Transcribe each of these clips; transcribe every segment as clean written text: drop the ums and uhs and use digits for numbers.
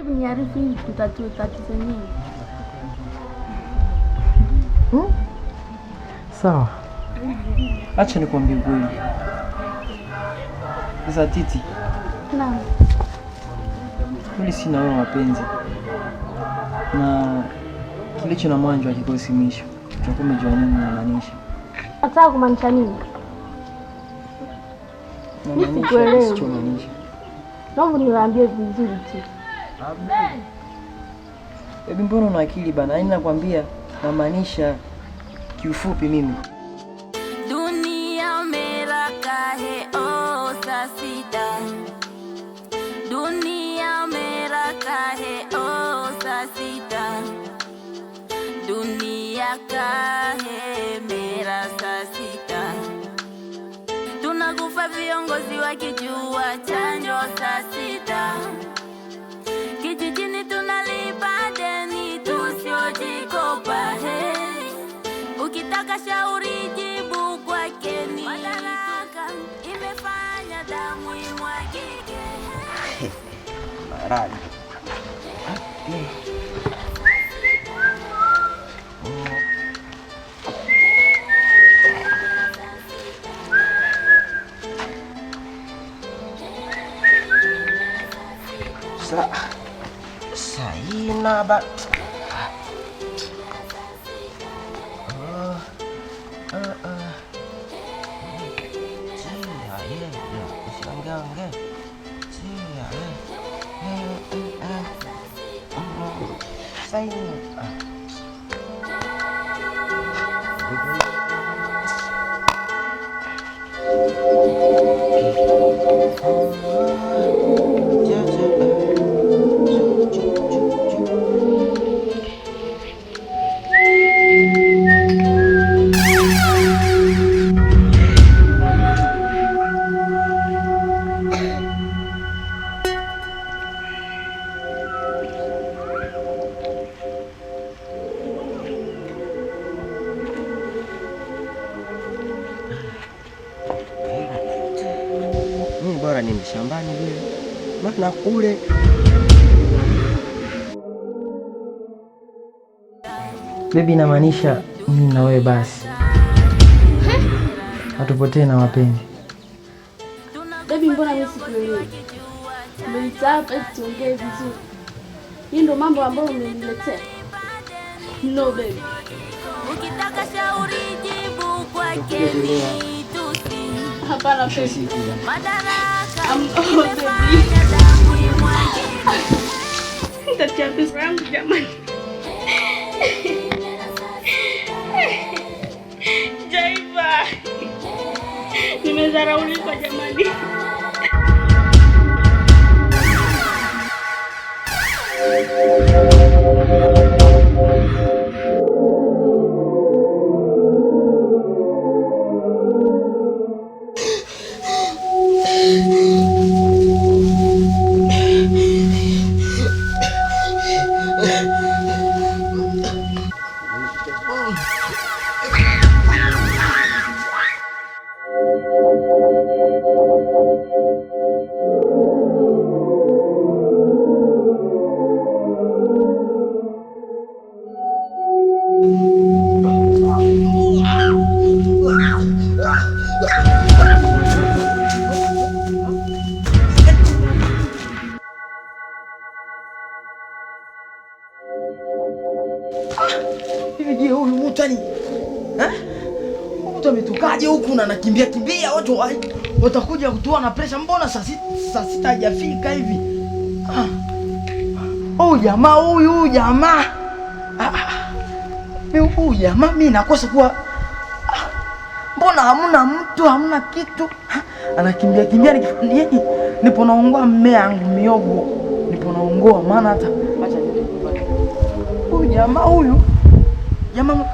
Hebu niarifu ili tutatue tatizo nini? Sawa. Acha nikwambie kweli. Sasa Titi. Naam. Mimi sina wewe mapenzi. Na kilicho na mwanzo hakikosi mwisho. Tutakuwa umejua nini namaanisha. Nataka kumaanisha nini? Mimi sikuelewi. Naomba niwaambie vizuri tu. Hebu mbona una akili bana? Yaani nakwambia namaanisha kiufupi mimi. Dunia mera kahe o sasita. Dunia mera kahe o sasita. Dunia kahe mera sasita. Tunakufa viongozi wakijua chanjo sasita. Kijijini tunalipa deni tusiojikopa he. Ukitaka shauri jibu kwake ni madaraka imefanya damu imwagike. Maradi. Saina ba. Bora ni shambani vile. Maana kule baby inamaanisha mimi na wewe basi. Hatupotee na wapenzi. Baby, mbona mimi sikuelewi? Mlitaka tuongee vizuri. Hii ndo mambo ambayo umeniletea. No baby. Ukitaka shauri jibu kwake ni tusi. Hapana baby. Madaraka imefanya damu imwagike. Nitatia pesa yangu jamani. Jaiva. Nimezaraulika jamani. Hivi huyu mtu ani? Mtu ametokaje huku na anakimbia kimbia watu watakuja kutoa na pressure, mbona saa sita hajafika hivi? Huyu jamaa huyu jamaa. Huyu jamaa mimi nakosa kuwa mbona hamna mtu hamna kitu? Anakimbia kimbia nipo naongoa mmea wangu miogo. Nipo naongoa maana hata acha nipate. Huyu jamaa huyu jamaa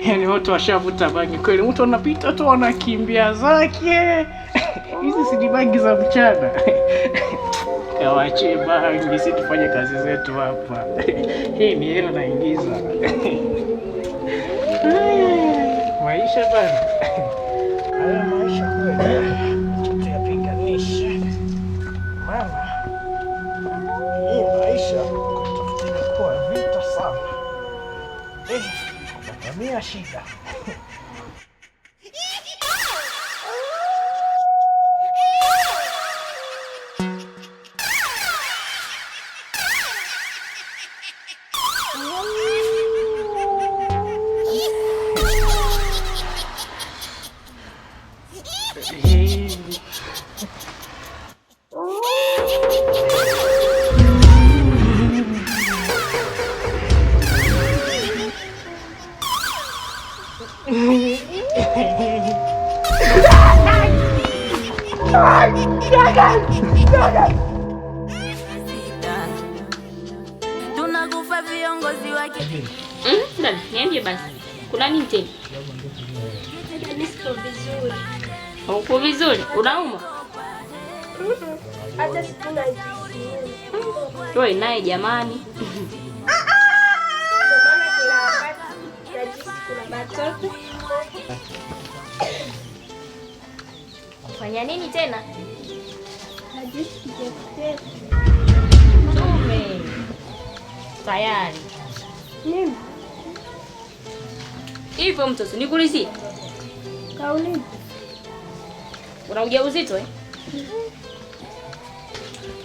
yaani watu washavuta bangi kweli, mtu anapita tu anakimbia zake. Hizi si bangi za mchana. Kawache bangi, si tufanye kazi zetu hapa. Hii ni hela naingiza. Maisha bana. Haya maisha kweli. Tuyapiganisha. Mama. Hii maisha imekuwa vita sana. Natamia shida. Tunakufa viongozi wake. Dada, niambie basi. Kuna nini tena? Nisipo vizuri. Uko vizuri? Unauma? Hata sikuna jisi. Wewe naye jamani. Ndio maana kila wakati najisi kuna batoto. Fanya nini tena? Najisi kijefutefu. Tume. Tayari. Nini? Hivyo mtoto, nikuulizie. Kauli. Una ujauzito eh?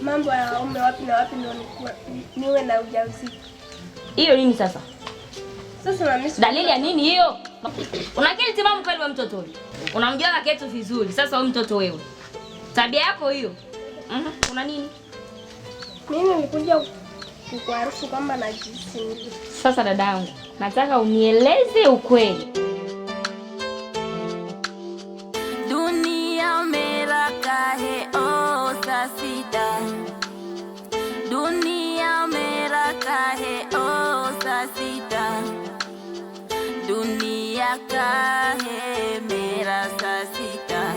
Mambo ya wanaume wapi na wapi ndio niwe na ujauzito. Hiyo nini sasa? Sasa na mimi Dalili ya nini hiyo? Una akili timamu kweli wewe mtoto huyu? Unamjua kaka yetu vizuri. Sasa wewe mtoto wewe. Tabia yako hiyo. Kuna nini? mimi nilikuja kukuarifu kwamba najisi. Sasa dadangu, nataka unieleze ukweli. Dunia mera kahe o sasita. Dunia mera kahe o sasita. Dunia kahe mera sasita.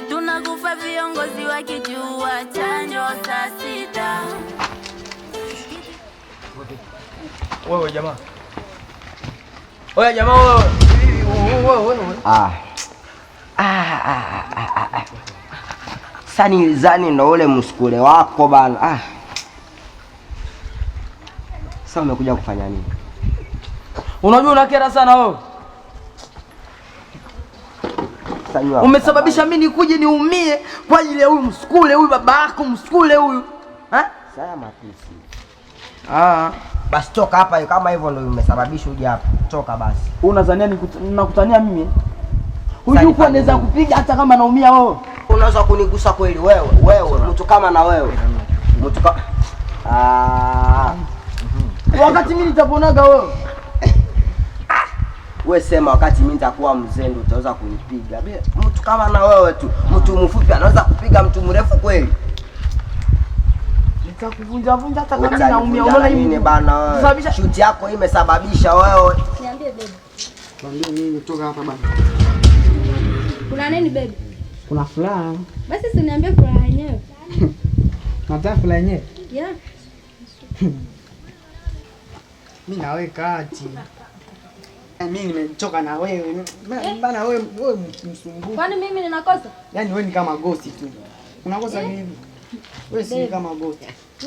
Tunakufa viongozi wakijua chanjo sasita. Wewe jamaa. Wewe jamaa wewe. Sasa nilizani ndo ule msukule wako bana. Sasa umekuja kufanya nini? Unajua unakera sana wewe. Umesababisha mimi nikuje niumie kwa ajili ya huyu msukule, huyu baba yako msukule huyu. Sasa matusi. Basi toka hapa, kama hivyo ndio umesababisha uje hapa. Toka basi. Unadhania ninakutania mimi? Huyu kwa anaweza kupiga hata kama naumia wewe. Unaweza kunigusa kweli wewe mtu kama na wewe. Mtu kama Wakati mimi nitaponaga wewe. Wewe sema wakati mimi nitakuwa mzee ndio utaweza kunipiga. Mtu kama na wewe tu, mtu mfupi anaweza kupiga mtu mrefu kweli? Nitakuvunja hata kama mimi naumia. Unaona nini bana wewe? Sababisha shuti yako hii imesababisha wewe. Niambie baby. Niambie nini kutoka hapa bana? Kuna nini baby? Kuna furaha. Basi si niambie furaha yenyewe. Nataka furaha yenyewe. Yeah. Mimi nawe kati. Mimi nimechoka na wewe. Bana wewe msumbufu. Kwani mimi ninakosa? Yaani wewe ni kama ghost tu. Unakosa nini? Wewe si kama ghost.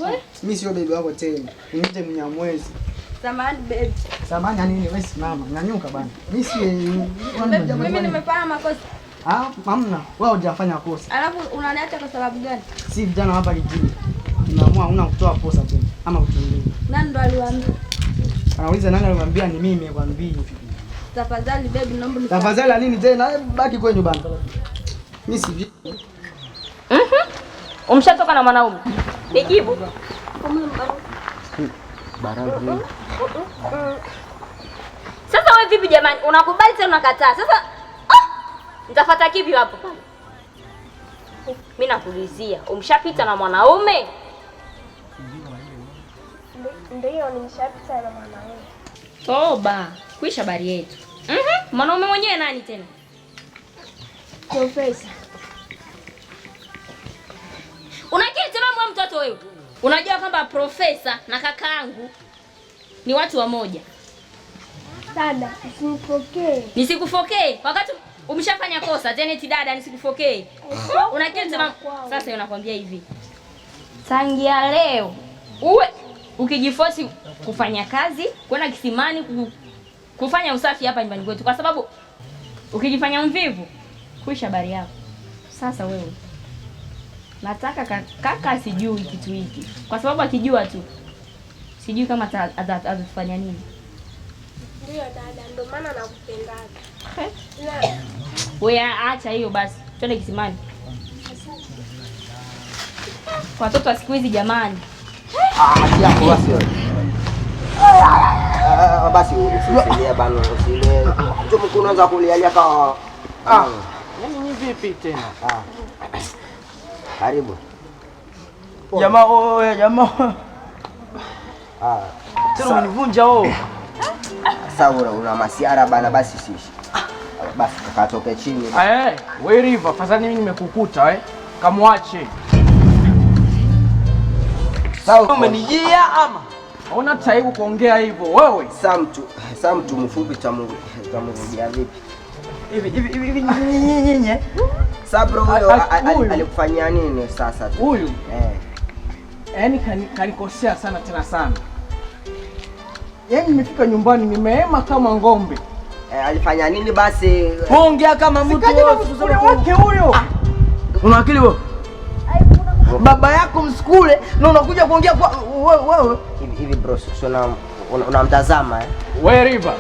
Wewe? Mimi sio baby wako tena. Niite Mnyamwezi. Samahani baby. Samahani nini? Wewe simama. Nyanyuka bana. Mimi si Mimi nimefanya makosa. Hamna. Wewe hujafanya kosa. Alafu unaniacha kwa sababu gani? Si vijana hapa kijiji. Tunaamua una kutoa posa tena ama kutulia. Nani ndo aliwaambia? Anauliza nani alimwambia? Ni mimi nikwambie. Tafadhali baby naomba Tafadhali nini tena? Baki kwenyu bana. Mimi si Umshatoka na mwanaume. Nijibu. Baraka. Sasa wewe vipi jamani? Unakubali tena unakataa. Sasa nitafuata kipi hapo pale? Mimi nakuulizia, umshapita na mwanaume? Ndio nimeshapita na mwanaume. Toba, kuisha habari yetu. Mwanaume mwenyewe nani tena? Profesa. Unakiri tena mtoto wewe. Unajua kwamba profesa na kakaangu ni watu wamoja. Dada, usinipokee. Nisikufokee wakati umeshafanya kosa. Janet dada, nisikufokee. Unakisema sasa unakwambia hivi. Tangia leo uwe ukijiforce kufanya kazi, kwenda kisimani kufanya usafi hapa nyumbani kwetu, kwa sababu ukijifanya mvivu kuisha habari yako. Sasa wewe nataka kaka sijui kitu hiki, kwa sababu akijua tu sijui kama atafanya nini. Ndio dada, ndio maana nakupendaga. Wewe acha hiyo basi. Twende kisimani. Watoto wa siku hizi jamani. Yako basi wewe. Basi usilie bana, usilie. Mtu mkuu unaanza kulialia kwa Yaani ni vipi tena? Karibu. Jamaa oye, jamaa. Tena umenivunja wewe. Sasa una masiara bana, basi sisi. Basi katoke chini. Wewe Riva, afadhali mimi nimekukuta kamwache. Sawa, umenijia ama? Hauna taibu kuongea hivyo wewe. Sasa mtu mfupi tamurudia vipi? Hivi nyenye. Sabro huyo alikufanyia nini sasa? Huyu? Yaani kanikosea sana tena sana. Yaani nimefika nyumbani nimeema kama ng'ombe. Alifanya nini basi? Ongea kama mtu wake huyo. Una akili wewe? Baba yako msukule na unakuja kuongea kwa wewe. Hivi bro, unamtazama Wewe Riva.